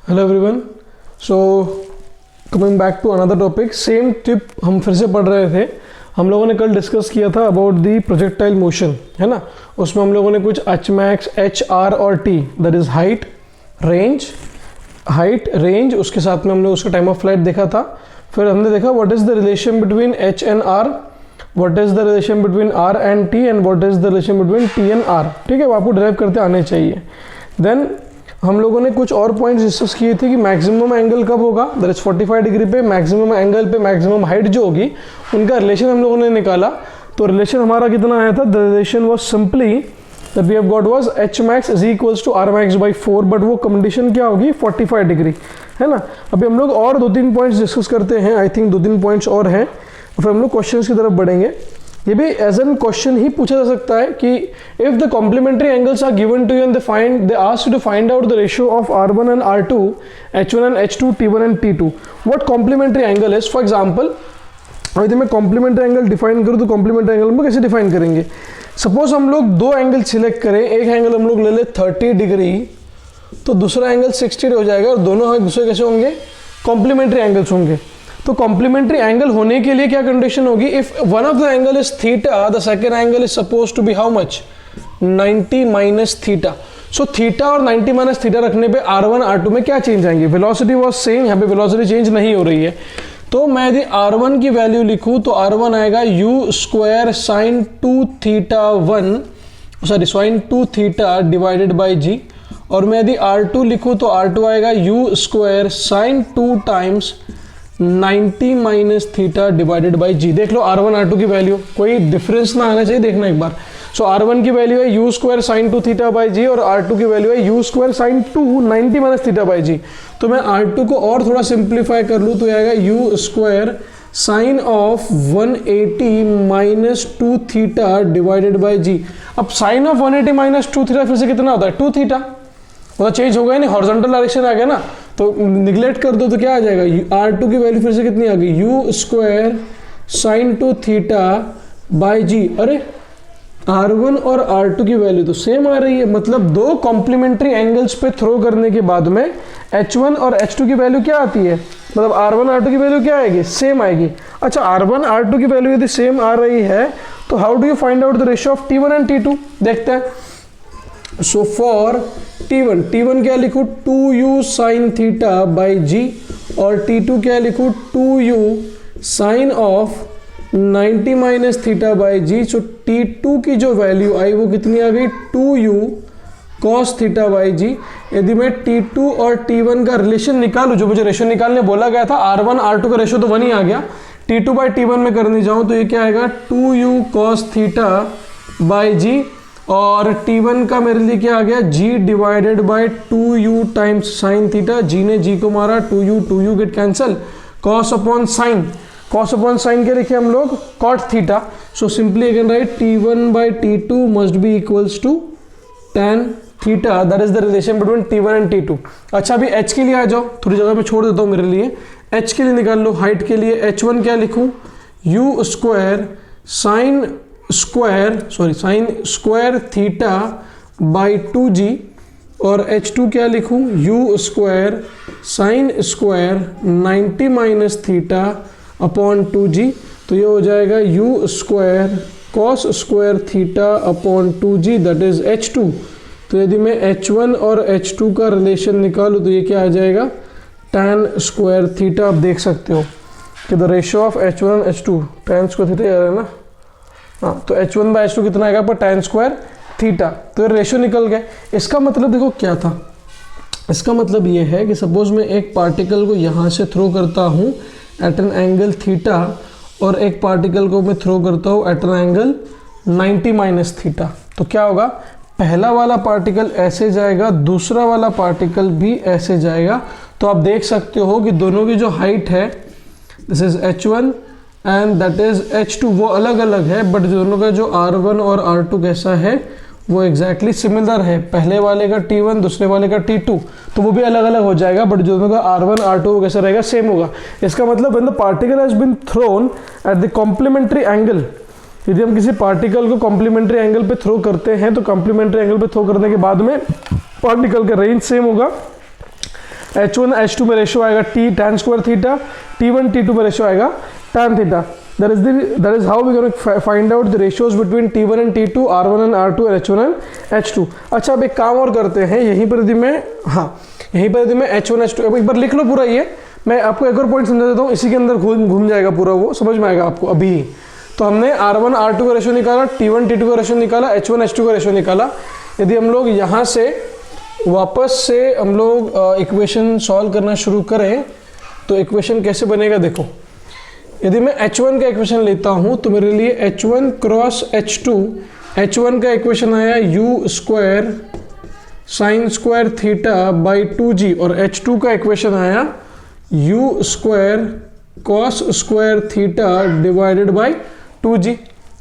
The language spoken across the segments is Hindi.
Hello everyone. So coming back to another topic, same tip हम फिर से पढ़ रहे थे। हम लोगों ने कल डिस्कस किया था अबाउट दी प्रोजेक्टाइल मोशन, है ना। उसमें हम लोगों ने कुछ एच मैक्स, एच आर और T, that is height range, उसके साथ में हमने उसका टाइम ऑफ फ्लाइट देखा था। फिर हमने देखा what is the relation between H and R, what is the relation between R and T, and what is the relation between T and R. ठीक है, वो आपको ड्राइव करते आने चाहिए। देन हम लोगों ने कुछ और पॉइंट्स डिस्कस किए थे कि मैक्सिमम एंगल कब होगा, दैट इज 45 डिग्री पे मैक्सिमम एंगल पे मैक्सिमम हाइट जो होगी उनका रिलेशन हम लोगों ने निकाला। तो रिलेशन हमारा कितना आया था, the relation was simply that we have got was H max is equals to R max by 4, but वो कंडीशन क्या होगी 45 डिग्री, है ना। अभी हम लोग और 2-3 पॉइंट्स डिस्कस करते हैं, आई थिंक 2-3 पॉइंट्स और हैं, फिर हम लोग क्वेश्चन की तरफ बढ़ेंगे। ये भी एज एन क्वेश्चन ही पूछा जा सकता है कि if the complementary angles are given to you and they ask you to find out the ratio of R1 and R2, H1 and H2, T1 and T2, what complementary angle is. For example यदि मैं कॉम्प्लीमेंट्री एंगल डिफाइन करूँ तो कॉम्प्लीमेंट्री एंगल में कैसे डिफाइन करेंगे। सपोज हम लोग दो एंगल सिलेक्ट करें, एक एंगल हम लोग ले ले 30 डिग्री, तो दूसरा एंगल 60 हो जाएगा, और दोनों एक दूसरे कैसे होंगे, कॉम्प्लीमेंट्री एंगल्स होंगे। तो कॉम्प्लीमेंट्री एंगल होने के लिए क्या कंडीशन होगी, if one of the angle is theta, the second angle is suppose to be how much, 90 minus theta. So theta और 90 माइनस थीटा रखने पे R1 R2 में क्या चेंज आएंगे, वेलोसिटी वाज सेम, यहाँ पे वेलोसिटी चेंज नहीं हो रही है। तो मैं यदि R1 की वैल्यू लिखूं तो R1 आएगा u square sine 2 theta divided by g, और मैं यदि R2 लिखूं तो R2 आएगा u square sine 2 times 90 minus theta divided by g. देख लो R1 R2 की वैल्यू, कोई डिफरेंस ना आना चाहिए, देखना एक बार। सो R1 की वैल्यू है u square sine 2 theta by g, और R2 की वैल्यू है u square sine 2 90 minus theta by g. तो मैं R2 को और थोड़ा सिंप्लीफाई कर लूँ तो आएगा u square sine of 180 minus 2 theta divided by g. अब साइन ऑफ 180 माइनस 2 थीटा फिर से कितना होता है, 2 थीटा, वो चेंज हो गया नहीं, हॉरिजॉन्टल डायरेक्शन आ गया ना, तो निगलेक्ट कर दो तो क्या आ जाएगा, R2 की वैल्यू फिर से कितनी आ गई, u square sine 2 theta by g. अरे R1 और R2 की वैल्यू तो सेम आ रही है, मतलब दो कॉम्प्लीमेंट्री एंगल्स पे थ्रो करने के बाद में H1 और H2 की वैल्यू क्या आती है, मतलब R1 R2 की वैल्यू क्या आएगी, सेम आएगी। अच्छा, R1 R2 की वैल्यू यदि सेम आ रही है तो how do you find out the ratio of T1 and T2, देखते हैं। सो फॉर T1 क्या लिखूँ, 2u sine theta by g, और T2 क्या लिखूँ, 2u sine of 90 minus theta by g. So T2 की जो वैल्यू आई वो कितनी आ गई, 2u कॉस थीटा बाई जी। यदि मैं T2 और T1 का रिलेशन निकालूं, जो मुझे रेशियो निकालने बोला गया था, R1 R2 का रेशियो तो 1 ही आ गया, T2 बाई T1 में करने जाऊं तो ये क्या आएगा, 2u cos theta by g, और T1 का मेरे लिए क्या आ गया, G divided by 2u times sine theta. G ने G को मारा, 2u get cancel, cos upon sine क्या लिखे हम लोग, cot theta. So simply again write T1 by T2 must be equals to tan theta, that is the relation between T1 and T2। अच्छा, अभी H के लिए आ जाओ, थोड़ी जगह पे छोड़ देता हूँ मेरे लिए। H के लिए निकाल लो, हाइट के लिए H1 क्या लिखूँ, u square sign square theta by 2g, और H2 क्या लिखूँ, u square sine square 90 minus theta upon 2g। तो ये हो जाएगा u square cos square theta upon 2g, that is H2। तो यदि मैं H1 और H2 का रिलेशन निकालूँ तो ये क्या आ जाएगा, tan स्क्वायर थीटा। आप देख सकते हो कि the ratio of H1 and H2 tan square theta है ना, हाँ, तो H1 बाई H2 कितना आएगा पर tan स्क्वायर थीटा। तो ये रेशियो निकल गया। इसका मतलब देखो क्या था, इसका मतलब ये है कि सपोज मैं एक पार्टिकल को यहाँ से थ्रो करता हूँ एट एन एंगल थीटा, और एक पार्टिकल को मैं थ्रो करता हूँ at an angle 90 minus theta, तो क्या होगा, पहला वाला पार्टिकल ऐसे जाएगा, दूसरा वाला पार्टिकल भी ऐसे जाएगा। तो आप देख सकते हो कि दोनों की जो हाइट है, this is H1 and that is H2, वो अलग अलग है, बट दोनों का जो R1 और R2 कैसा है, वो एग्जैक्टली सिमिलर है। पहले वाले का T1, दूसरे वाले का T2, तो वो भी अलग अलग हो जाएगा, बट दोनों का R1 R2 वो कैसा रहेगा, सेम होगा। इसका मतलब when the particle has been thrown at the complementary angle, यदि हम किसी पार्टिकल को कॉम्प्लीमेंट्री एंगल पे थ्रो करते हैं तो कॉम्प्लीमेंट्री एंगल पे थ्रो करने के बाद में पार्टिकल का रेंज सेम होगा H1 H2 में रेशियो आएगा T tan square theta, T1 T2 में रेशियो आएगा tan theta. that is how we're going to find out the ratios between T1 and T2, R1 and R2 and H1 and H2। अच्छा अब एक काम और करते हैं, यहीं पर यदि मैं H1 H2 अब एक बार लिख लो पूरा ये, मैं आपको एक और पॉइंट समझा देता हूँ, इसी के अंदर घूम जाएगा पूरा, वो समझ में आएगा आपको अभी। तो हमने R1 R2 का रेशियो निकाला, T1 T2 का रेशियो निकाला, H1 H2 का रेशियो निकाला। यदि हम लोग यहाँ से वापस से हम लोग इक्वेशन सॉल्व करना शुरू करें तो इक्वेशन कैसे बनेगा देखो। यदि मैं H1 का इक्वेशन लेता हूँ तो मेरे लिए H1 क्रॉस H2, H1 का इक्वेशन आया u square sign square theta by 2g और H2 का इक्वेशन आया u square cos square theta divided by 2g।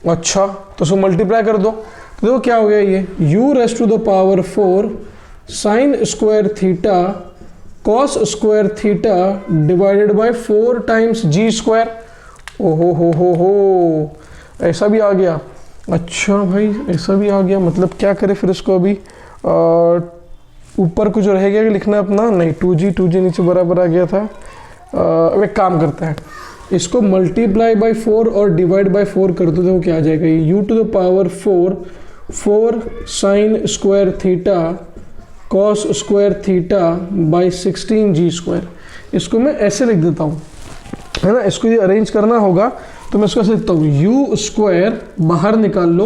अच्छा तो उसको मल्टीप्लाई कर दो, तो देखो क्या हो गया, ये u raise to the power 4 sine square theta cos square theta divided by 4 times g square. ओहो हो ऐसा भी आ गया। अच्छा भाई ऐसा भी आ गया, मतलब क्या करें फिर इसको अभी, ऊपर कुछ रह गया कि लिखना अपना, नहीं 2g नीचे बराबर आ गया था। अब एक काम करते हैं, इसको मल्टीप्लाई बाय 4 और डिवाइड बाय 4 कर दो, देखो क्या आ जाएगा, u to the power 4 sine square theta cos square theta by 16g square. इसको मैं ऐसे लिख देता हूँ, है ना, इसको ये अरेंज करना होगा तो मैं इसको ऐसे लिखता हूँ, u स्क्वायर बाहर निकाल लो,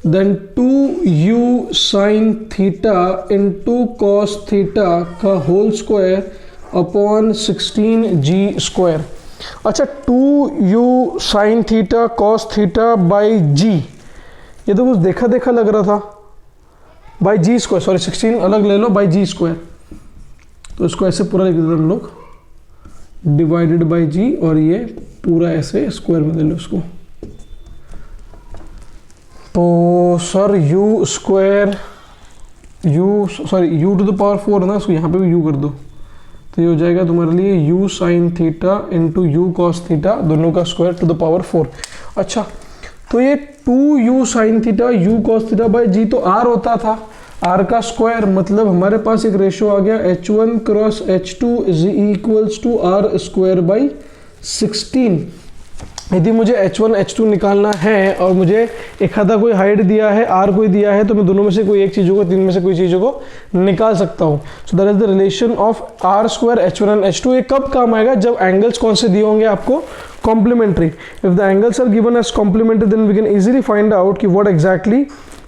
then 2u sine theta into cos theta का whole square upon 16g square. अच्छा 2u sine theta cos theta by g, ये तो कुछ देखा देखा लग रहा था, बाई जी स्क्वायर, सॉरी 16 अलग ले लो, बाई जी स्क्वायर। तो इसको ऐसे पूरा लिख देते हम लोग, डिवाइडेड बाई जी, और ये पूरा ऐसे स्क्वायर में ले लो इसको। तो sir u square u to the power 4 ना, इसको यहाँ पे भी u कर दो, तो ये हो जाएगा तुम्हारे लिए u sign theta into u cos theta, दोनों का स्क्वायर टू द पावर 4। अच्छा तो ये 2u sine theta u cos theta by g तो r होता था, r का स्क्वायर, मतलब हमारे पास एक रेशियो आ गया H1 cross H2 is equals to r square by 16। यदि मुझे H1 H2 निकालना है और मुझे एक आधा कोई हाइट दिया है, r कोई दिया है, तो मैं दोनों में से कोई एक चीज़ों को, तीन में से कोई चीज़ों को निकाल सकता हूँ। So that is the relation of r square H1 and H2। ये कब काम आएगा, जब एंगल्स कौन से दिए होंगे आपको, complementary. If the angles are given as complementary then we can easily find out कि what exactly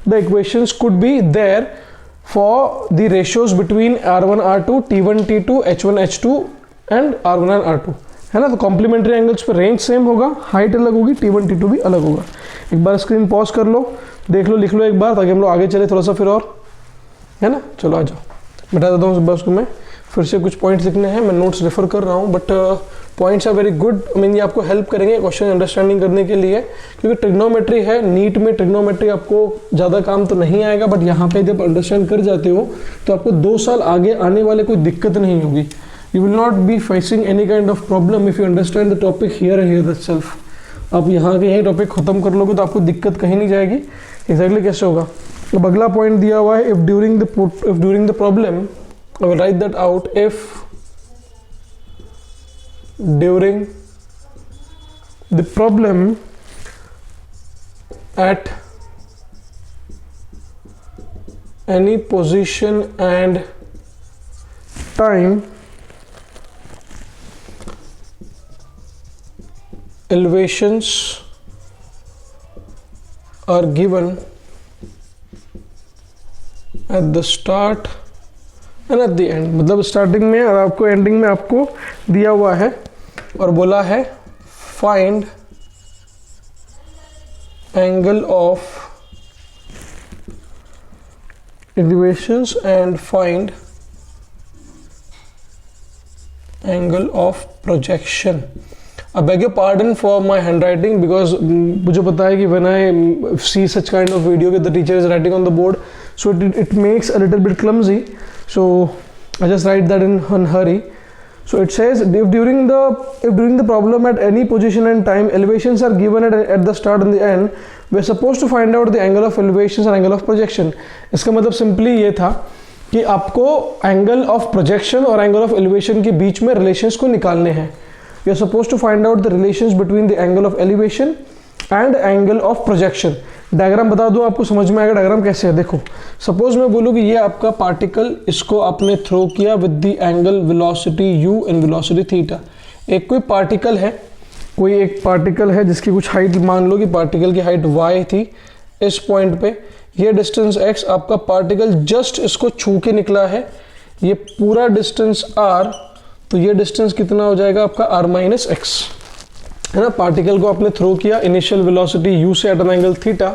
the equations could be there for the ratios between R1 R2, T1 T2, H1 H2 and R1 and R2, है ना। तो कॉम्प्लीमेंट्री एंगल्स पर रेंज सेम होगा, हाइट अलग होगी, T1 T2 भी अलग होगा। एक बार स्क्रीन पॉज कर लो, देख लो, लिख लो एक बार, ताकि हम लोग आगे चले थोड़ा सा फिर और, है ना। चलो आ जाओ, बता देता हूँ बस को, मैं फिर से कुछ पॉइंट्स लिखने हैं, मैं नोट्स रेफर कर रहा हूँ, but points are very good. I mean ये आपको हेल्प करेंगे क्वेश्चन अंडरस्टैंडिंग करने के लिए, क्योंकि ट्रिग्नोमेट्री है, नीट में ट्रिग्नोमेट्री आपको ज़्यादा काम तो नहीं आएगा, बट यहाँ पे जब अंडरस्टैंड कर जाते हो तो आपको 2 साल आगे आने वाले कोई दिक्कत नहीं होगी। You will not be facing any kind of problem if you understand the topic here and here itself। आप यहाँ के यही टॉपिक खत्म कर लोगे तो आपको दिक्कत कहीं नहीं जाएगी। एग्जैक्टली कैसे होगा, अब अगला पॉइंट दिया हुआ है, if during the problem, I will write that out, if during the problem at any position and time elevations are given at the start and at the end। मतलब स्टार्टिंग में और आपको एंडिंग में आपको दिया हुआ है और बोला है find angle of elevations and find angle of projection। I beg your pardon for my handwriting because मुझे पता है कि when I see such kind of video that the teacher is writing on the board, so it makes a little bit clumsy, so I just write that in hurry। So it says if during the problem at any position and time elevations are given at the start and the end, we are supposed to find out the angle of elevations and angle of projection। इसका मतलब simply ये था कि आपको एंगल ऑफ प्रोजेक्शन और एंगल ऑफ एलिवेशन के बीच में रिलेशंस को निकालने हैं। You are suppose to find out the relations between the angle of elevation and angle of projection. Diagram बता दूं आपको समझ में आएगा डायग्राम कैसे है। देखो सपोज मैं बोलूँ कि ये आपका पार्टिकल, इसको आपने थ्रो किया with the angle velocity u and velocity theta. एक कोई पार्टिकल है, कोई एक पार्टिकल है जिसकी कुछ हाइट, मान लो कि पार्टिकल की हाइट y थी इस पॉइंट पे, ये डिस्टेंस x, आपका पार्टिकल जस्ट इसको छू के निकला है, ये पूरा डिस्टेंस r, तो ये डिस्टेंस कितना हो जाएगा आपका r माइनस एक्स, है ना। पार्टिकल को आपने थ्रो किया इनिशियल वेलोसिटी u से at an angle theta,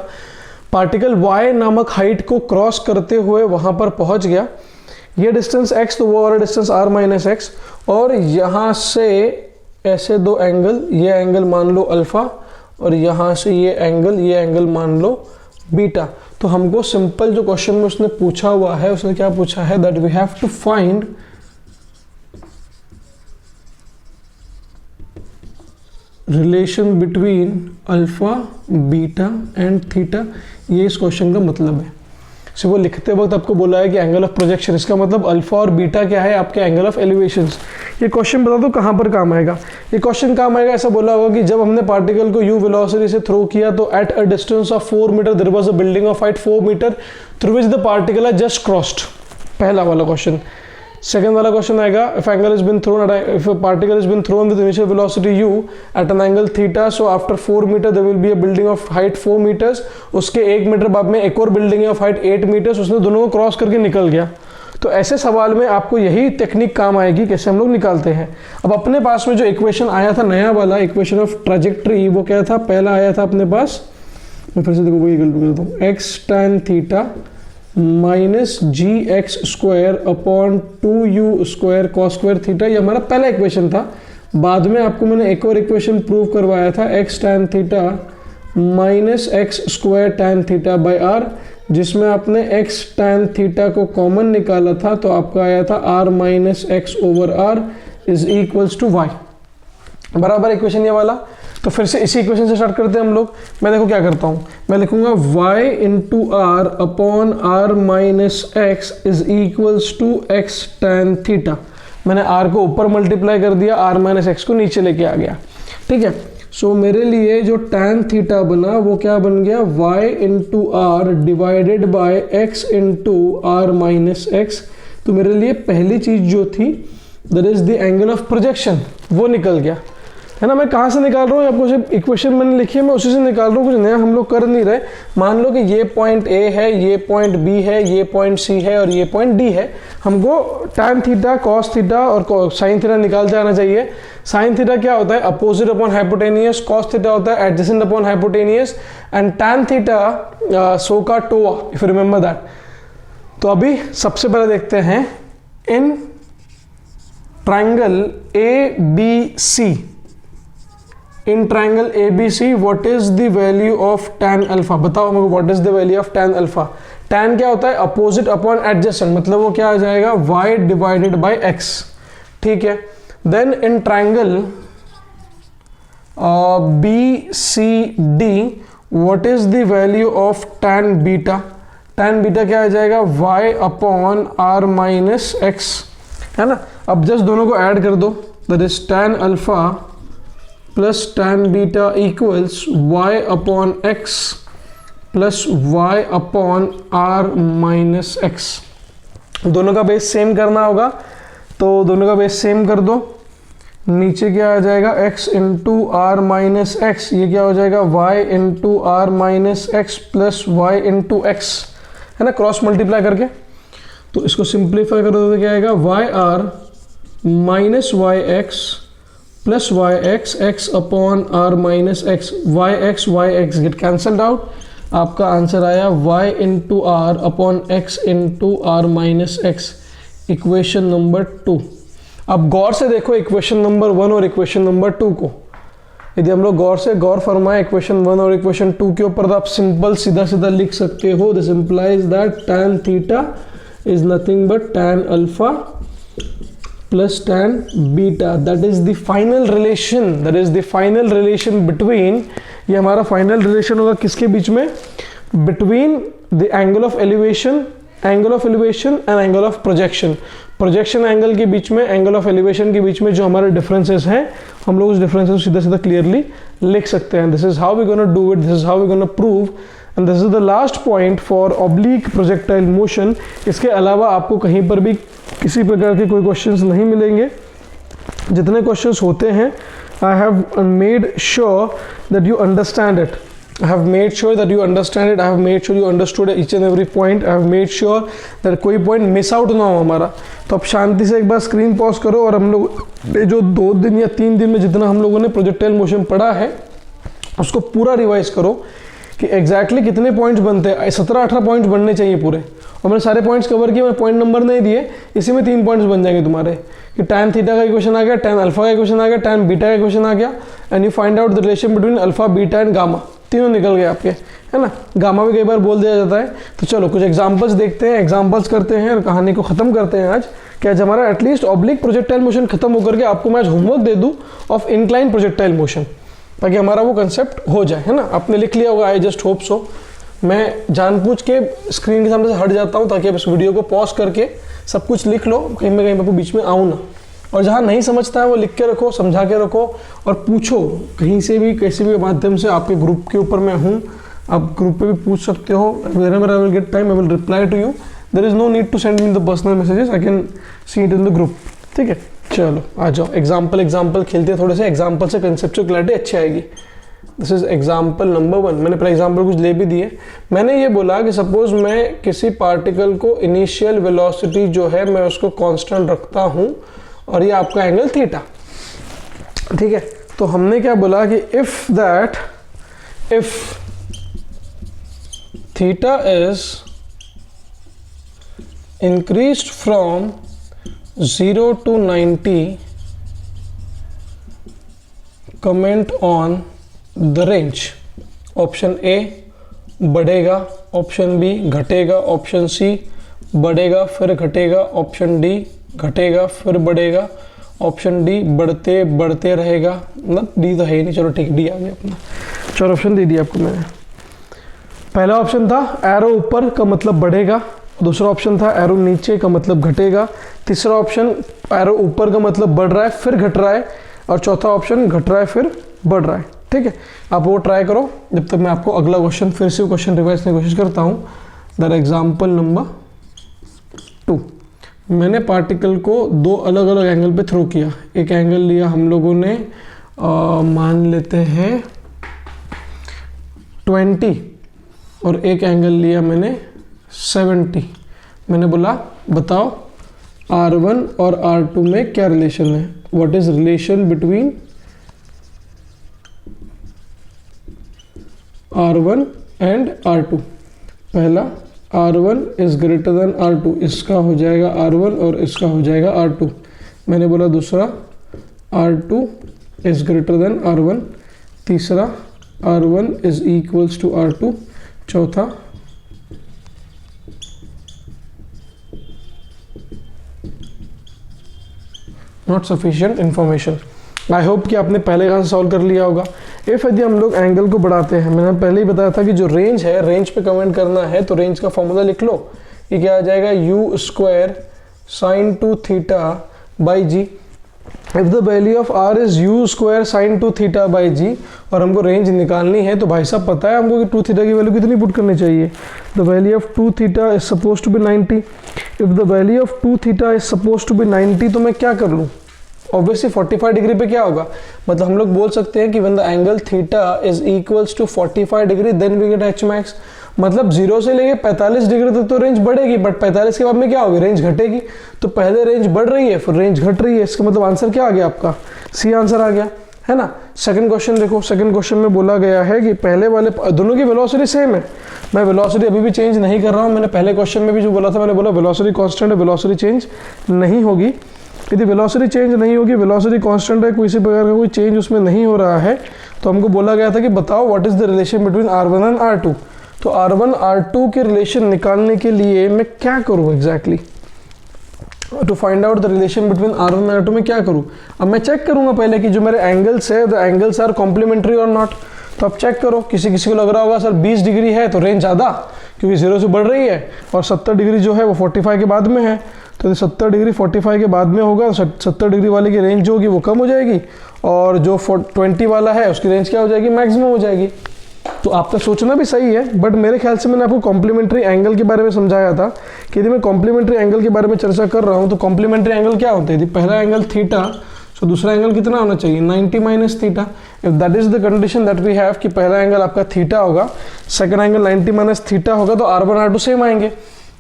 particle y नामक हाइट को क्रॉस करते हुए वहां पर पहुंच गया, ये डिस्टेंस x, तो वो वाला डिस्टेंस r माइनस एक्स, और यहाँ से ऐसे दो एंगल, ये एंगल मान लो अल्फा और यहाँ से ये एंगल मान लो बीटा। तो हमको सिंपल जो क्वेश्चन में उसने पूछा हुआ है, उसने क्या पूछा है, that we have to find relation between alpha beta and theta. ये इस क्वेश्चन का मतलब है। सो वो लिखते वक्त आपको बोला है कि एंगल ऑफ प्रोजेक्शन, इसका मतलब अल्फा और बीटा क्या है, आपके एंगल ऑफ एलिवेशंस। ये क्वेश्चन बता दो कहाँ पर काम आएगा। ये क्वेश्चन काम आएगा, ऐसा बोला होगा कि जब हमने पार्टिकल को u वेलोसिटी से थ्रो किया तो at a distance of 4 meter there was a building of height 4 meter through which the particle has just crossed. पहला वाला क्वेश्चन। सेकंड वाला क्वेश्चन आएगा, if angle has been thrown, if a particle has been thrown with initial velocity u at an angle theta, so after 4 meter there will be a building of height 4 meters. उसके 1 मीटर बाद में एक और बिल्डिंग ऑफ हाइट 8 मीटर्स, उसने दोनों को क्रॉस करके निकल गया। तो ऐसे सवाल में आपको यही टेक्निक काम आएगी, कैसे हम लोग निकालते हैं। अब अपने पास में जो इक्वेशन आया था नया वाला, इक्वेशन ऑफ ट्रैजेक्टरी, वो क्या था, पहला आया था अपने पास, मैं फिर से देखो वही गलत कर दूँ, x tan theta minus g x square upon 2u square cos square theta. ये हमारा पहला इक्वेशन था। बाद में आपको मैंने एक और इक्वेशन प्रूव करवाया था, x tan theta minus x square tan theta by r, जिसमें आपने x tan थीटा को कॉमन निकाला था, तो आपका आया था r minus x over r is equals to y। बराबर इक्वेशन ये वाला। तो फिर से इसी इक्वेशन से स्टार्ट करते हैं हम लोग। मैं देखो क्या करता हूँ, मैं लिखूंगा y into r upon r minus x is equals to x tan theta. मैंने r को ऊपर मल्टीप्लाई कर दिया, r माइनस एक्स को नीचे लेके आ गया, ठीक है। सो मेरे लिए जो tan थीटा बना वो क्या बन गया, y into r divided by x into r minus x. तो मेरे लिए पहली चीज जो थी that is the angle of projection, वो निकल गया, है ना। मैं कहाँ से निकाल रहा हूँ, आपको सिर्फ इक्वेशन मैंने लिखी है, मैं उसी से निकाल रहा हूँ, कुछ नया हम लोग कर नहीं रहे। मान लो कि ये पॉइंट A है, ये पॉइंट B है, ये पॉइंट C है और ये पॉइंट D है। हमको tan थीटा, cos थीटा और sin थीटा निकालते आना चाहिए। sin थीटा क्या होता है, opposite upon hypotenuse, cos theta होता है adjacent upon hypotenuse, and tan theta so का टोआ, इफ यू रिमेंबर दैट। तो अभी सबसे पहले देखते हैं in triangle ABC, in triangle ABC what is the value of tan alpha. बताओ मेरे को what is the value of tan alpha. tan क्या होता है, अपोजिट अपॉन एडजेसेंट, मतलब वो क्या आ जाएगा, y डिवाइडेड बाय x, ठीक है। Then in triangle BCD what is the value of tan beta. tan beta क्या आ जाएगा, y upon r minus x, है ना। अब जस्ट दोनों को ऐड कर दो, that is tan alpha plus tan beta equals y upon x plus y upon r minus x. दोनों का बेस सेम करना होगा, तो दोनों का बेस सेम कर दो। नीचे क्या आ जाएगा, x into r minus x, ये क्या हो जाएगा, y into r minus x plus y into x, है ना, क्रॉस मल्टीप्लाई करके। तो इसको सिंप्लीफाई कर दो तो क्या आएगा, y r minus y x plus y x upon r minus x, y x get cancelled out. आपका आंसर आया y into r upon x into r minus x, equation number 2। अब गौर से देखो इक्वेशन नंबर 1 और इक्वेशन नंबर 2 को। यदि हम लोग गौर फरमाए इक्वेशन 1 और इक्वेशन 2 के ऊपर, तो आप सिंपल सीधा सीधा लिख सकते हो, this implies that tan theta is nothing but tan alpha plus tan beta, that is the final relation between, ये हमारा फाइनल रिलेशन होगा किसके बीच में, between the angle of elevation angle of elevation and angle of projection. Projection angle के बीच में, एंगल ऑफ एलिवेशन के बीच में जो हमारे डिफरेंसेस हैं, हम लोग उस डिफरेंसेस को सीधा सीधा क्लियरली लिख सकते हैं। This is how we gonna do it, this is how we gonna prove, and this is the last point for oblique projectile motion. इसके अलावा आपको कहीं पर भी किसी प्रकार के कोई क्वेश्चंस नहीं मिलेंगे। जितने क्वेश्चंस होते हैं, I have made sure that you understand it, I have made sure that you understand it, I have made sure you understood each and every point, I have made sure that कोई point miss out ना हो हमारा। तो अब शांति से एक बार स्क्रीन पॉज करो और हम लोग जो 2 दिन या 3 दिन में जितना हम लोगों ने प्रोजेक्टाइल मोशन पढ़ा है उसको पूरा रिवाइज करो कि एग्जैक्टली कितने पॉइंट्स बनते हैं। 17-18 पॉइंट्स बनने चाहिए पूरे, और मैंने सारे पॉइंट्स कवर किए, मैंने पॉइंट नंबर नहीं दिए, इसी में 3 पॉइंट्स बन जाएंगे तुम्हारे कि tan थीटा का इक्वेशन आ गया, tan अल्फा का इक्वेशन आ गया, tan बीटा का इक्वेशन आ गया, and you find out the relation between alpha, beta and gamma. तीनों निकल गए आपके, है ना। गामा भी कई बार बोल दिया जाता है। तो चलो कुछ एग्जांपल्स देखते हैं, एग्जांपल्स करते हैं और कहानी को ख़त्म करते हैं आज। कि आज हमारा एटलीस्ट ऑब्लिक प्रोजेक्टाइल मोशन खत्म होकर के आपको मैं आज होमवर्क दे दूँ ऑफ इंक्लाइन प्रोजेक्टाइल मोशन, ताकि हमारा वो कंसेप्ट हो जाए, है ना। आपने लिख लिया होगा, आई जस्ट होप सो। मैं जानबूझ के स्क्रीन के सामने से हट जाता हूँ ताकि आप इस वीडियो को पॉज करके सब कुछ लिख लो, कहीं ना कहीं आपको बीच में आऊँ ना। और जहाँ नहीं समझता है वो लिख के रखो, समझा के रखो, और पूछो कहीं से भी, किसी भी माध्यम से। आपके ग्रुप के ऊपर मैं हूँ, आप ग्रुप पे भी पूछ सकते हो। whenever I will get time, I will reply to you. There is no need to send me the personal messages. I can see it in the group. ठीक है, चलो आ जाओ। एग्जाम्पल खेलते हैं थोड़े से। एग्जाम्पल से कंसेप्चुअल क्लैरिटी अच्छी आएगी। This is example number 1। मैंने पहले एग्जाम्पल कुछ ले भी दिए। मैंने ये बोला कि सपोज मैं किसी पार्टिकल को इनिशियल वेलोसिटी जो है मैं उसको कांस्टेंट रखता हूँ, और ये आपका एंगल थीटा, ठीक है। तो हमने क्या बोला कि if theta is increased from 0 to 90, comment on the range. Option A बढ़ेगा, ऑप्शन बी घटेगा, ऑप्शन सी बढ़ेगा फिर घटेगा, ऑप्शन डी घटेगा फिर बढ़ेगा, ऑप्शन डी बढ़ते बढ़ते रहेगा। मतलब डी तो है ही नहीं, चलो ठीक, डी आ गया अपना। 4 ऑप्शन दे दिया आपको मैंने। पहला ऑप्शन था एरो ऊपर का मतलब बढ़ेगा, दूसरा ऑप्शन था एरो नीचे का मतलब घटेगा, तीसरा ऑप्शन एरो ऊपर का मतलब बढ़ रहा है फिर घट रहा है, और चौथा ऑप्शन घट रहा है फिर बढ़ रहा है। ठीक है, आप वो ट्राई करो जब तक मैं आपको अगला क्वेश्चन फिर से क्वेश्चन रिवाइज करने की कोशिश करता हूँ। That example number 2। मैंने पार्टिकल को 2 अलग अलग एंगल पे थ्रो किया। एक एंगल लिया हम लोगों ने मान लेते हैं 20, और एक एंगल लिया मैंने 70। मैंने बोला बताओ R1 और R2 में क्या रिलेशन है, what is relation between R1 and R2। पहला R1 is greater than R2, इसका हो जाएगा R1 और इसका हो जाएगा R2। मैंने बोला दूसरा R2 is greater than R1, तीसरा R1 is equals to R2, चौथा not sufficient information. I hope कि आपने पहले का सॉल्व कर लिया होगा। इफ यदि हम लोग एंगल को बढ़ाते हैं, मैंने पहले ही बताया था कि जो रेंज है, रेंज पे कमेंट करना है तो रेंज का फॉर्मूला लिख लो। ये क्या आ जाएगा, u square sine 2 theta by g. If the value of r is u square sine 2 theta by g, और हमको रेंज निकालनी है तो भाई साहब पता है हमको कि 2 थीटा की वैल्यू कितनी पुट करनी चाहिए। The value of 2 theta is suppose to be 90। If the value of 2 theta is suppose to be 90, तो मैं क्या कर लूँ, ऑब्वियसली 45 डिग्री पे क्या होगा, मतलब हम लोग बोल सकते हैं कि when the angle theta is equals to 45 degree then we get H max. मतलब 0 से लेके 45 डिग्री तक तो रेंज बढ़ेगी, बट 45 के बाद में क्या होगी, रेंज घटेगी। तो पहले रेंज बढ़ रही है फिर रेंज घट रही है, इसका मतलब आंसर क्या आ गया आपका, सी आंसर आ गया, है ना। सेकंड क्वेश्चन देखो, सेकंड क्वेश्चन में बोला गया है कि पहले वाले दोनों की वेलोसिटी सेम है। मैं वेलोसिटी अभी भी चेंज नहीं कर रहा हूँ। मैंने पहले क्वेश्चन में भी जो बोला था, मैंने बोला वेलोसिटी कांस्टेंट है, वेलोसिटी चेंज नहीं होगी। यदि वेलोसिटी चेंज नहीं होगी, वेलोसिटी कांस्टेंट है, किसी प्रकार का कोई चेंज उसमें नहीं हो रहा है, तो हमको बोला गया था कि बताओ what is the relation between R1 and R2। तो R1 R2 के रिलेशन निकालने के लिए मैं क्या करूँ exactly, to find out the relation between R1 and R2 में क्या करूँ। अब मैं चेक करूंगा पहले कि जो मेरे एंगल्स है, द एंगल्स आर कॉम्प्लीमेंट्री और नॉट। तो अब चेक करो, किसी किसी को लग रहा होगा सर 20 डिग्री है तो रेंज ज़्यादा, क्योंकि 0 से बढ़ रही है और 70 डिग्री जो है वो 45 के बाद में है, तो 70 डिग्री 45 के बाद में होगा, 70 डिग्री वाले की रेंज जो होगी वो कम हो जाएगी और जो 20 वाला है उसकी रेंज क्या हो जाएगी, मैक्सिमम हो जाएगी। तो आपका सोचना भी सही है, बट मेरे ख्याल से मैंने आपको कॉम्प्लीमेंट्री एंगल के बारे में समझाया था कि यदि मैं कॉम्प्लीमेंट्री एंगल के बारे में चर्चा कर रहा हूँ तो कॉम्प्लीमेंट्री एंगल क्या होता है, यदि पहला एंगल थीटा तो दूसरा एंगल कितना होना चाहिए, 90 minus theta. If that is the condition that we have कि पहला एंगल आपका थीटा होगा, सेकंड एंगल 90 माइनस थीटा होगा, तो R1 R2 सेम आएंगे।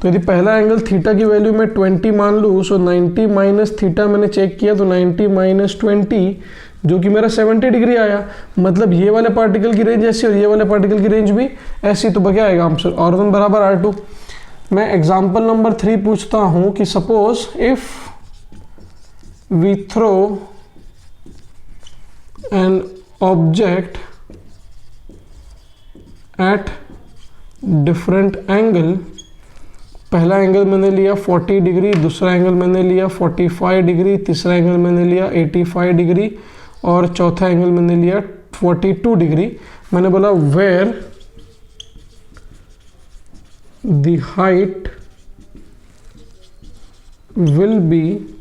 तो यदि पहला एंगल थीटा की वैल्यू मैं 20 मान लूँ, सो 90 माइनस थीटा मैंने चेक किया तो 90 माइनस 20 जो कि मेरा 70 डिग्री आया। मतलब ये वाले पार्टिकल की रेंज ऐसी और ये वाले पार्टिकल की रेंज भी ऐसी, तो क्या आएगा आंसर, R1 बराबर R2। मैं एग्जाम्पल नंबर 3 पूछता हूँ कि suppose if we throw an object at different angle, पहला एंगल मैंने लिया 40 डिग्री, दूसरा एंगल मैंने लिया 45 डिग्री, तीसरा एंगल मैंने लिया 85 डिग्री और चौथा एंगल मैंने लिया 42 डिग्री। मैंने बोला where the height will be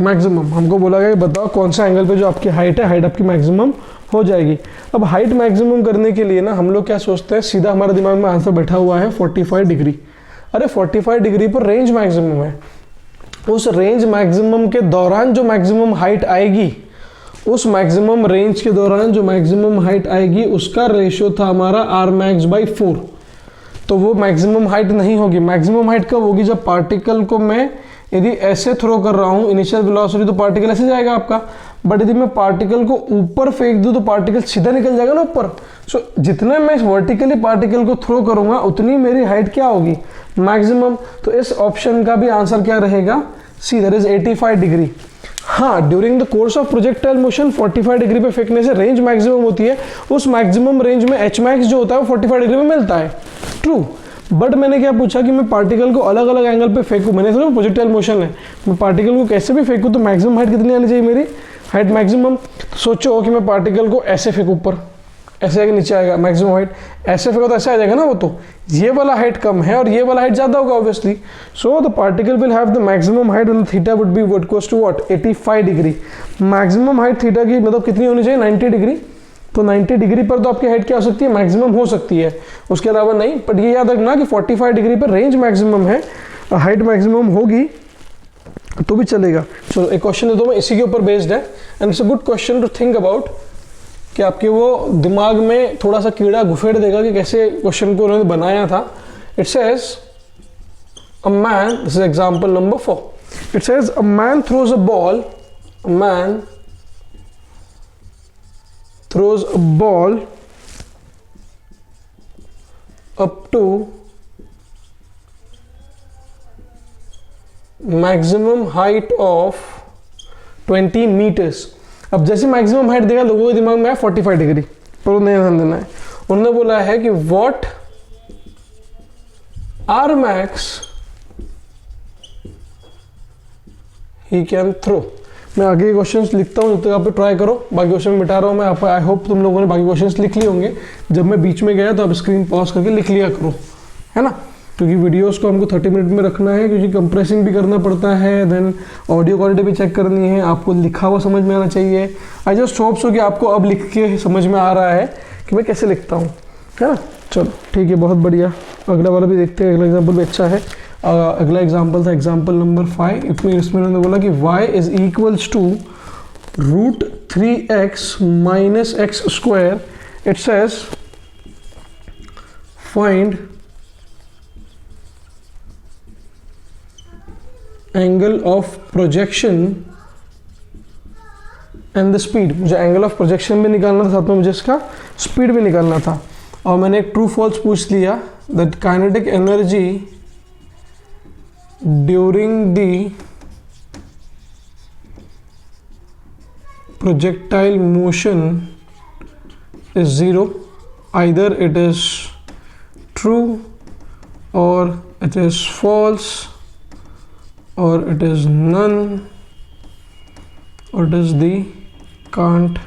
maximum. हमको बोला गया कि बताओ कौन सा एंगल पे जो आपकी हाइट है, हाइट आपकी मैक्सिमम हो जाएगी। अब हाइट मैक्सिमम करने के लिए ना हम लोग क्या सोचते हैं, सीधा हमारे दिमाग में आंसर बैठा हुआ है 45 डिग्री। अरे 45 डिग्री पर रेंज मैक्सिमम है, उस रेंज मैक्सिमम के दौरान जो मैक्सिमम हाइट आएगी, उस मैक्सिमम रेंज के दौरान जो मैक्सिमम हाइट आएगी उसका रेशियो था हमारा R max by 4। तो वो मैक्सिमम हाइट नहीं होगी। मैक्सिमम हाइट कब होगी, जब पार्टिकल को मैं यदि ऐसे थ्रो कर रहा हूँ इनिशियल वेलोसिटी तो पार्टिकल ऐसे जाएगा आपका, बट यदि मैं पार्टिकल को ऊपर फेंक दूँ तो पार्टिकल सीधा निकल जाएगा ना ऊपर। सो जितना मैं वर्टिकली पार्टिकल को थ्रो करूँगा उतनी मेरी हाइट क्या होगी, मैक्सिमम। तो इस ऑप्शन का भी आंसर क्या रहेगा, सी दैट इज 85 डिग्री। हाँ, during the course of projectile motion 45 degree पे फेंकने से रेंज मैक्सिमम होती है, उस मैक्सिमम रेंज में एच मैक्स जो होता है वो 45 डिग्री में मिलता है, ट्रू। बट मैंने क्या पूछा कि मैं पार्टिकल को अलग अलग एंगल पे फेंकूं, मैंने थोड़ा प्रोजेक्टाइल मोशन है, मैं पार्टिकल को कैसे भी फेंकूं तो मैक्सिमम हाइट कितनी आनी चाहिए मेरी, हाइट मैक्सिमम। सोचो कि मैं पार्टिकल को ऐसे फेंकूं ऊपर, ऐसे आगे नीचे आएगा मैक्सिमम हाइट, ऐसे फेंको तो ऐसे आ जाएगा ना, वो तो ये वाला हाइट कम है और ये वाला हाइट ज्यादा होगा obviously. So the particle will have the maximum height when theta would be equals to what, 85 degree. Maximum height theta की मतलब कितनी होनी चाहिए, 90 डिग्री। तो 90 डिग्री पर तो आपकी हाइट क्या हो सकती है, मैक्सिमम हो सकती है, उसके अलावा नहीं। बट ये याद रखना कि 45 डिग्री पर रेंज मैक्सिमम है, हाइट मैक्सिमम होगी तो भी चलेगा। चलो एक क्वेश्चन दे दो, मैं इसी के ऊपर बेस्ड है and it's a good question to think about, कि आपके वो दिमाग में थोड़ा सा कीड़ा घुसेड़ देगा कि कैसे क्वेश्चन को उन्होंने बनाया था। It says a man, this is example number 4, it says a man throws a ball, a man throws a ball up to maximum height of 20 meters। अब जैसे मैक्सिमम हाइट देगा लोगों के दिमाग में है 45 डिग्री, पर उन्हें ध्यान देना है, उन्होंने बोला है कि what R max he can throw। मैं आगे क्वेश्चंस लिखता हूँ, जब तक आप ट्राई करो, बाकी क्वेश्चन मिटा रहा हूँ मैं आप। आई होप तुम लोगों ने बाकी क्वेश्चंस लिख लिए होंगे। जब मैं बीच में गया तो आप स्क्रीन पॉज करके लिख लिया करो, है ना, क्योंकि वीडियोस को हमको 30 मिनट में रखना है, क्योंकि कंप्रेसिंग भी करना पड़ता है, देन ऑडियो क्वालिटी भी चेक करनी है, आपको लिखा हुआ समझ में आना चाहिए। आई जस्ट होप सो कि आपको अब लिख के समझ में आ रहा है कि मैं कैसे लिखता हूँ, है ना। चलो ठीक है, बहुत बढ़िया। अगला वाला भी देखते हैं, अगला एग्जाम्पल भी अच्छा है। अगला एग्जाम्पल था एग्जाम्पल नंबर 5। इसमें उन्होंने बोला कि y is equals to √3x minus x square. It says find angle of projection and the speed. मुझे एंगल ऑफ प्रोजेक्शन भी निकालना था, साथ में मुझे इसका स्पीड भी निकालना था। और मैंने एक ट्रू फॉल्स पूछ लिया, that kinetic energy during the projectile motion is 0, either it is true or it is false or it is none or it is the can't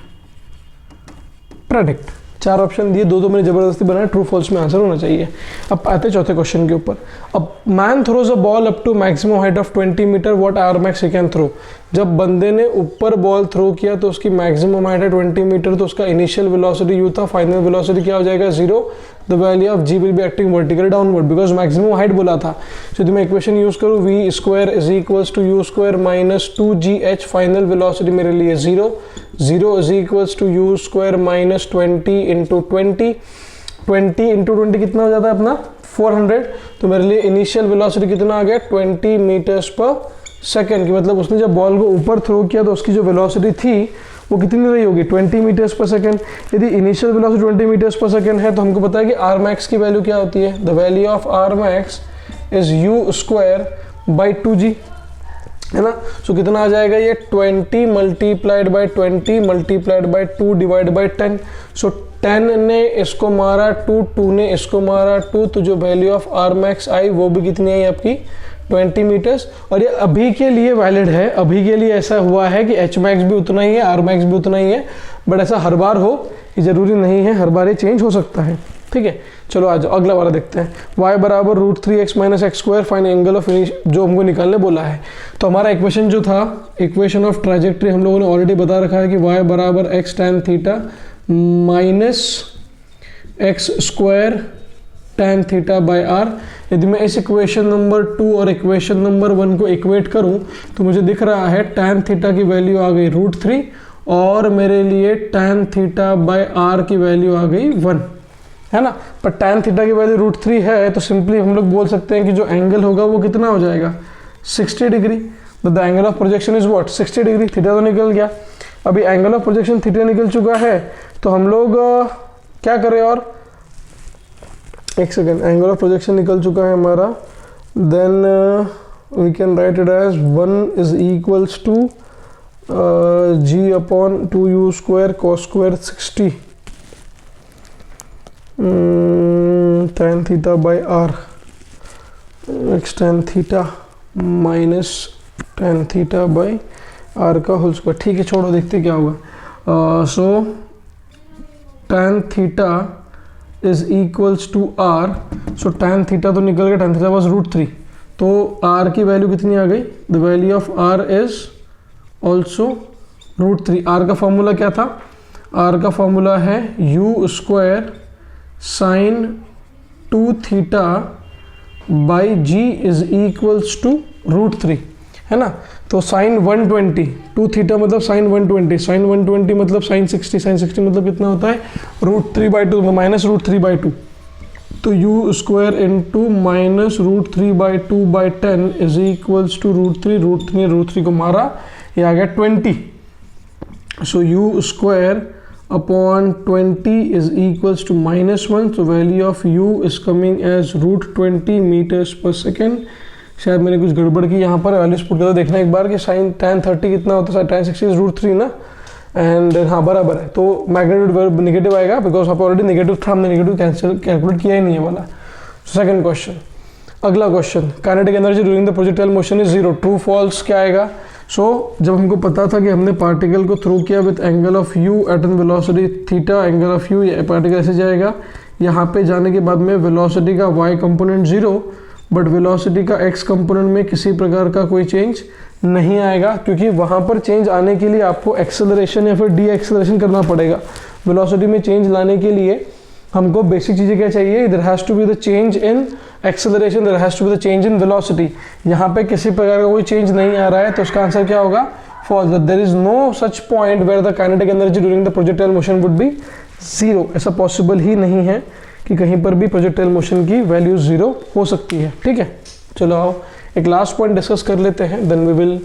predict। 4 option दिए, 2 मैंने जबरदस्ती बनाया, ट्रू फॉल्स में आंसर होना चाहिए। अब आते हैं चौथे क्वेश्चन के ऊपर। अब man throws a ball up to maximum height of 20 meter, what are max he can throw. जब बंदे ने ऊपर बॉल थ्रो किया तो उसकी मैक्सिमम हाइट है 20 मीटर, तो उसका इनिशियल वेलोसिटी यू था, फाइनल वेलोसिटी क्या हो जाएगा 0। The value of g will be acting vertical downward because maximum height बोला था। तो मैं इक्वेशन यूज करूँ v square is equals to u square minus 2gh, final velocity मेरे लिए 0 is equals to u square minus 20 into 20 into 20 कितना हो जाता है अपना 400। तो मेरे लिए इनिशियल वेलोसिटी कितना आ गया 20 मीटर्स पर सेकेंड की, मतलब उसने जब बॉल को ऊपर थ्रो किया तो उसकी जो वेलोसिटी थी वो कितनी रही होगी 20 मीटर्स पर सेकेंड। यदि initial velocity 20 metres per second है तो हमको पता है कि आर मैक्स की वैल्यू क्या होती है, the value of R max is you square by 2g, है ना। सो कितना आ जाएगा ये 20 multiplied by 20 multiplied by 2 divide by 10। सो 10 ने इसको मारा 2 ने इसको मारा 2, तो जो value of R max I वो भी कितनी आई आपकी 20 मीटर्स। और ये अभी के लिए वैलिड है, अभी के लिए ऐसा हुआ है कि एच मैक्स भी उतना ही है, आर मैक्स भी उतना ही है, बट ऐसा हर बार हो ये जरूरी नहीं है, हर बार ये चेंज हो सकता है, ठीक है। चलो आ जाओ अगला वाला देखते हैं। y बराबर √3x minus x square, find angle of जो हमको निकालने बोला है। तो हमारा इक्वेशन जो था, इक्वेशन ऑफ ट्राजेक्ट्री हम लोगों ने ऑलरेडी बता रखा है कि y बराबर x tan theta minus x square tan theta by r। यदि मैं इस इक्वेशन नंबर 2 और इक्वेशन नंबर 1 को इक्वेट करूं तो मुझे दिख रहा है tan थीटा की वैल्यू आ गई √3 और मेरे लिए tan थीटा बाई r की वैल्यू आ गई 1, है ना। पर tan थीटा की वैल्यू √3 है तो सिंपली हम लोग बोल सकते हैं कि जो एंगल होगा वो कितना हो जाएगा 60 degree. The angle of projection is what 60 degree. Theta तो निकल गया, अभी एंगल ऑफ प्रोजेक्शन थीटा निकल चुका है तो हम लोग क्या करें, और एक सेकेंड, एंगल ऑफ प्रोजेक्शन निकल चुका है हमारा, then we can write it as 1 is equals to g upon 2u square cos square 60 tan theta by r x tan theta minus tan theta by r का होल स्क्वायर। ठीक है, छोड़ो, देखते क्या होगा। So tan theta is equals to r, so tan theta तो निकल गया, tan थीटा वाज √3, तो r की वैल्यू कितनी आ गई, the value of r is also √3। r का फॉर्मूला क्या था, r का फॉर्मूला है u square sine 2 theta by g is equals to √3, है ना। तो साइन 120, 2 थीटा मतलब साइन 120, साइन 120 मतलब साइन 60, साइन 60 मतलब कितना होता है √3/2 माइनस √3/2, तो u square into minus √3/2/10 is equals to √3 को मारा, ये आ गया 20। So u square upon 20 is equals to -1, so value of u is coming as √20 metres per second. शायद मैंने कुछ गड़बड़ की यहाँ पर, वैल्यूज पुट करके देखना एक बार कि साइन tan 30 कितना होता है, tan 60 इज √3 ना, एंड हाँ बराबर है, तो मैग्नीट्यूड नेगेटिव आएगा बिकॉज आप ऑलरेडी नेगेटिव था, हमने नेगेटिव कैलकुलेट किया ही नहीं है वाला। सेकंड क्वेश्चन, अगला question, kinetic energy during the projectile motion is 0, true false क्या आएगा। जब हमको पता था कि हमने पार्टिकल को थ्रो किया with angle of u at an velocity theta, angle of u, particle ऐसे जाएगा, यहाँ पे जाने के बाद में वेलोसिटी का y कंपोनेंट 0 बट वेलोसिटी का x कंपोनेंट में किसी प्रकार का कोई चेंज नहीं आएगा, क्योंकि वहाँ पर चेंज आने के लिए आपको एक्सेलरेशन या फिर डी एक्सेलरेशन करना पड़ेगा। वेलोसिटी में चेंज लाने के लिए हमको बेसिक चीज़ें क्या चाहिए, there has to be the change in acceleration, there has to be the change in velocity. यहाँ पे किसी प्रकार का कोई चेंज नहीं आ रहा है तो उसका आंसर क्या होगा, false. There is no such point where the kinetic energy during the projectile motion would be 0। ऐसा पॉसिबल ही नहीं है कि कहीं पर भी प्रोजेक्टाइल मोशन की वैल्यू 0 हो सकती है, ठीक है। चलो आओ एक लास्ट पॉइंट डिस्कस कर लेते हैं, then we will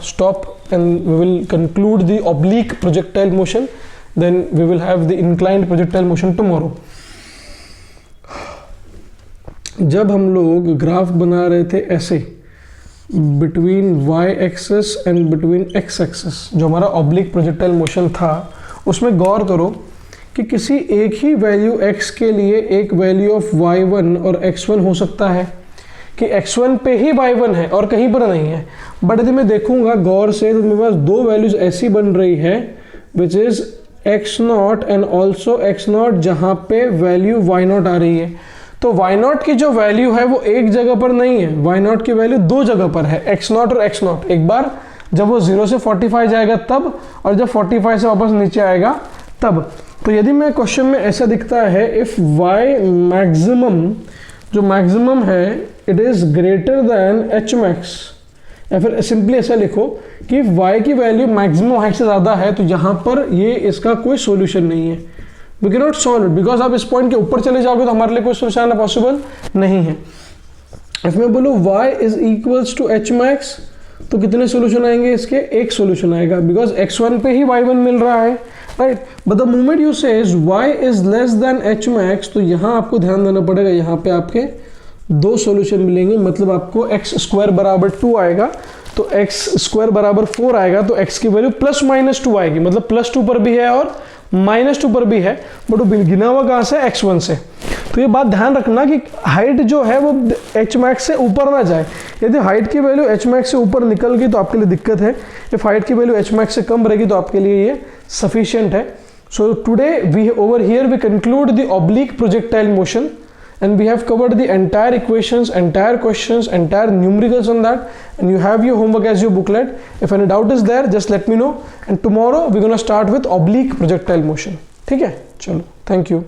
stop and we will conclude the oblique projectile motion, then we will have the inclined projectile motion tomorrow। जब हम लोग ग्राफ बना रहे थे ऐसे between y axis and between x axis, जो हमारा ऑब्लिक प्रोजेक्टाइल मोशन था, उसमें गौर करो कि किसी एक ही वैल्यू x के लिए एक वैल्यू ऑफ y1 और x1 हो सकता है कि x1 पे ही y1 है और कहीं पर नहीं है। बट यदि मैं देखूंगा गौर से तो मेरे पास दो वैल्यूज ऐसी बन रही है which is x not and also x not जहाँ पे वैल्यू वाई नॉट आ रही है। तो वाई नॉट की जो वैल्यू है वो एक जगह पर नहीं है, वाई नॉट की वैल्यू दो जगह पर है, एक्स नॉट और एक्स नॉट। एक बार जब वो 0 से 45 जाएगा तब, और जब 45 से वापस नीचे आएगा तब। तो यदि मैं क्वेश्चन में ऐसा दिखता है इफ वाई मैक्सिमम, जो मैक्सिमम है it is greater than H max, या फिर सिंपली ऐसा लिखो कि y की वैल्यू मैक्सिमम हाइट से ज़्यादा है, तो यहाँ पर ये इसका कोई सॉल्यूशन नहीं है, we can not solve it, because आप इस पॉइंट के ऊपर चले जाओगे तो हमारे लिए कोई सॉल्यूशन आना पॉसिबल नहीं है। इफ मैं बोलूँ y is equals to H max, तो कितने सॉल्यूशन आएंगे इसके? एक सॉल्यूशन आएगा, बिकॉज x1 पे ही y1 मिल रहा है, right. But the moment you says y is less than H max, तो यहाँ आपको ध्यान देना पड़ेगा, यहाँ पे आपके दो सॉल्यूशन मिलेंगे, मतलब आपको एक्स स्क्वायर बराबर 2 आएगा, तो एक्स स्क्वायर बराबर 4 आएगा, तो एक्स की वैल्यू प्लस माइनस 2 आएगी, मतलब प्लस 2 पर भी है और माइनस 2 पर भी है, बट वो गिना हुआ कहाँ से? x1 से। तो ये बात ध्यान रखना कि हाइट जो है वो एच मैक्स से ऊपर ना जाए। यदि हाइट की वैल्यू एच मैक्स से ऊपर निकल गई तो आपके लिए दिक्कत है, इफ हाइट की वैल्यू एच मैक्स से कम रहेगी तो आपके लिए ये सफिशियंट है। So today we over here we conclude the oblique projectile motion, and we have covered the entire equations, entire questions, entire numericals on that, and you have your homework as your booklet. If any doubt is there, just let me know, and tomorrow we're going to start with oblique projectile motion. ठीक है, चलो, thank you.